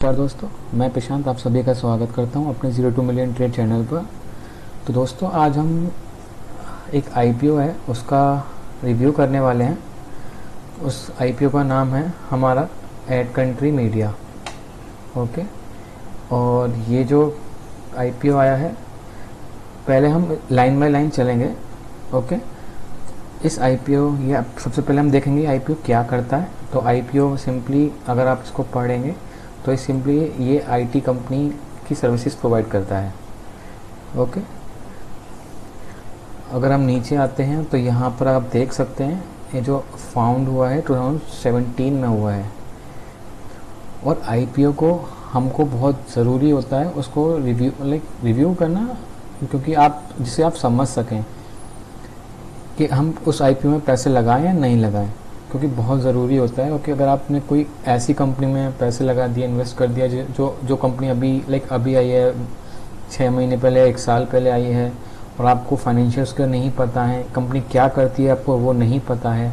नमस्कार दोस्तों, मैं प्रशांत आप सभी का स्वागत करता हूं अपने 0 to Million ट्रेड चैनल पर। तो दोस्तों, आज हम एक आईपीओ है उसका रिव्यू करने वाले हैं। उस आईपीओ का नाम है हमारा एडकंट्री मीडिया। ओके, और ये जो आईपीओ आया है, पहले हम लाइन बाय लाइन चलेंगे। ओके, इस आईपीओ ये सबसे पहले हम देखेंगे आईपीओ क्या करता है। तो आईपीओ सिंपली अगर आप इसको पढ़ेंगे तो सिंपली ये आईटी कंपनी की सर्विसेज प्रोवाइड करता है। ओके, अगर हम नीचे आते हैं तो यहाँ पर आप देख सकते हैं ये जो फाउंड हुआ है 2017 में हुआ है। और आईपीओ को हमको बहुत ज़रूरी होता है उसको रिव्यू करना, क्योंकि आप जिसे आप समझ सकें कि हम उस आईपीओ में पैसे लगाएं या नहीं लगाएं, क्योंकि बहुत ज़रूरी होता है। क्योंकि अगर आपने कोई ऐसी कंपनी में पैसे लगा दिए, इन्वेस्ट कर दिया जो कंपनी अभी आई है, 6 महीने पहले, 1 साल पहले आई है, और आपको फाइनेंशियल्स का नहीं पता है, कंपनी क्या करती है आपको वो नहीं पता है,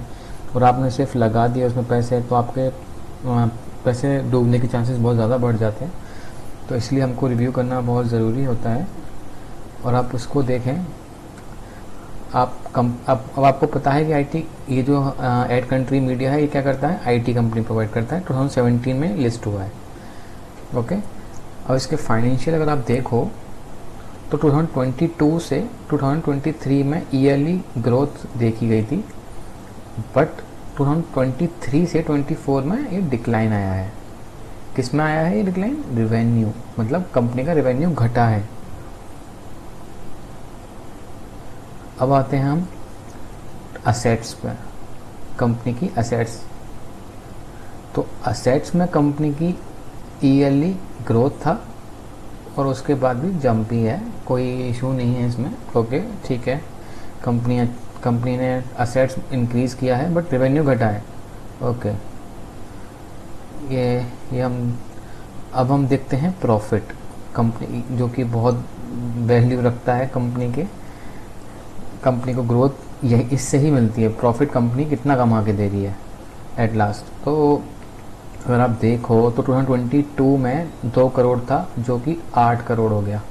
और आपने सिर्फ लगा दिया उसमें पैसे, तो आपके पैसे डूबने के चांसेस बहुत ज़्यादा बढ़ जाते हैं। तो इसलिए हमको रिव्यू करना बहुत ज़रूरी होता है। और आप उसको देखें, अब आपको पता है कि आईटी ये जो एडकंट्री मीडिया है ये क्या करता है, आईटी कंपनी प्रोवाइड करता है। 2017 में लिस्ट हुआ है। ओके, और इसके फाइनेंशियल अगर आप देखो तो 2022 से 2023 में ईयरली ग्रोथ देखी गई थी, बट 2023 से 24 में ये डिक्लाइन आया है। किस में आया है ये डिक्लाइन? रिवेन्यू, मतलब कंपनी का रिवेन्यू घटा है। अब आते हैं हम असेट्स पर, कंपनी की असेट्स। तो असेट्स में कंपनी की ईयरली ग्रोथ था और उसके बाद भी जंप ही है, कोई इशू नहीं है इसमें। ओके, ठीक है, कंपनी ने असेट्स इंक्रीज़ किया है बट रेवेन्यू घटा है। ओके, ये अब हम देखते हैं प्रॉफिट, कंपनी जो कि बहुत वैल्यू रखता है कंपनी को ग्रोथ यही इससे ही मिलती है। प्रॉफिट कंपनी कितना कमा के दे रही है एट लास्ट। तो अगर आप देखो तो 2022 में 2 करोड़ था जो कि 8 करोड़ हो गया,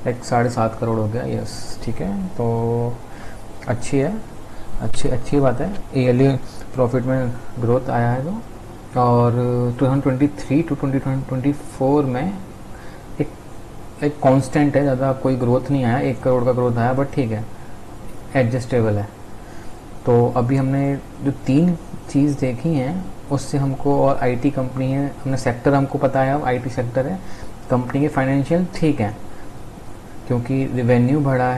7.5 करोड़ हो गया। यस, ठीक है, तो अच्छी है, अच्छी बात है, ईयरली प्रॉफिट में ग्रोथ आया है। तो और 2023 टू 2024 में एक कांस्टेंट है, ज़्यादा कोई ग्रोथ नहीं आया, 1 करोड़ का ग्रोथ आया, बट ठीक है, एडजस्टेबल है। तो अभी हमने जो 3 चीज़ देखी हैं उससे हमको, और आईटी कंपनी है, हमने सेक्टर हमको पता है, अब आईटी सेक्टर है, कंपनी के फाइनेंशियल ठीक है, क्योंकि रिवेन्यू घटा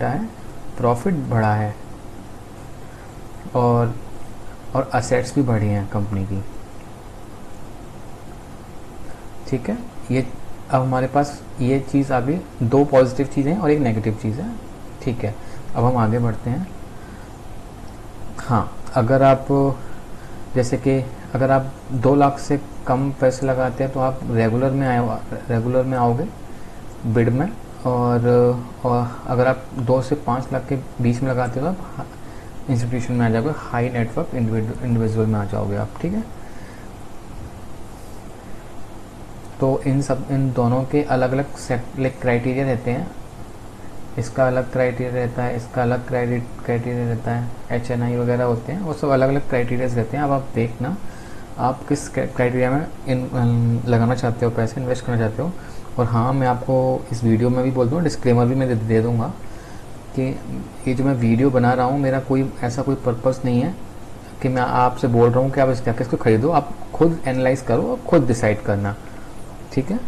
है, प्रॉफिट बढ़ा है, और असेट्स भी बढ़ी हैं कंपनी की। ठीक है, ये अब हमारे पास ये चीज़ आ गई, 2 पॉजिटिव चीज़ें और एक नेगेटिव चीज़ है। ठीक है, अब हम आगे बढ़ते हैं। हाँ, अगर आप जैसे कि अगर आप 2 लाख से कम पैसे लगाते हैं तो आप रेगुलर में आओगे बिड में, और अगर आप 2 से 5 लाख के बीच में लगाते हो तो आप इंस्टीट्यूशन में आ जाओगे, हाई नेटवर्क इंडिविजुअल में आ जाओगे आप। ठीक है, तो इन दोनों के अलग अलग क्राइटेरिया रहते हैं। इसका अलग क्राइटेरिया रहता है, इसका अलग क्राइटेरिया रहता है, HNI वगैरह होते हैं, वो सब अलग अलग क्राइटेरियाज रहते हैं। अब आप देखना आप किस क्राइटेरिया में लगाना चाहते हो, पैसे इन्वेस्ट करना चाहते हो। और हाँ, मैं आपको इस वीडियो में भी बोल दूँ, डिस्क्लेमर भी मैं दे दूँगा कि ये जो मैं वीडियो बना रहा हूँ, मेरा ऐसा कोई पर्पस नहीं है कि मैं आपसे बोल रहा हूँ कि आप इसको खरीदो। आप खुद एनालाइज करो और खुद डिसाइड करना। ठीक है,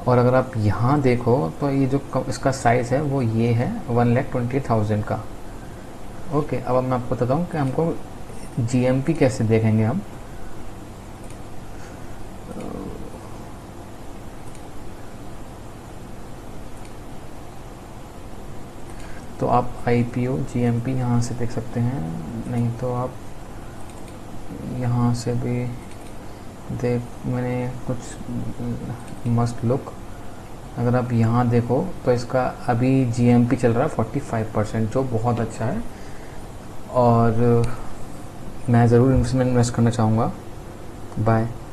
और अगर आप यहाँ देखो तो ये जो इसका साइज़ है वो ये है 1,20,000 का। ओके, अब मैं आपको बताता हूँ कि हमको GMP कैसे देखेंगे हम। तो आप IPO GMP यहाँ से देख सकते हैं, नहीं तो आप यहाँ से भी मैंने कुछ मस्ट लुक, अगर आप यहाँ देखो तो इसका अभी GMP चल रहा है 45%, जो बहुत अच्छा है, और मैं ज़रूर इसमें इन्वेस्ट करना चाहूँगा। बाय।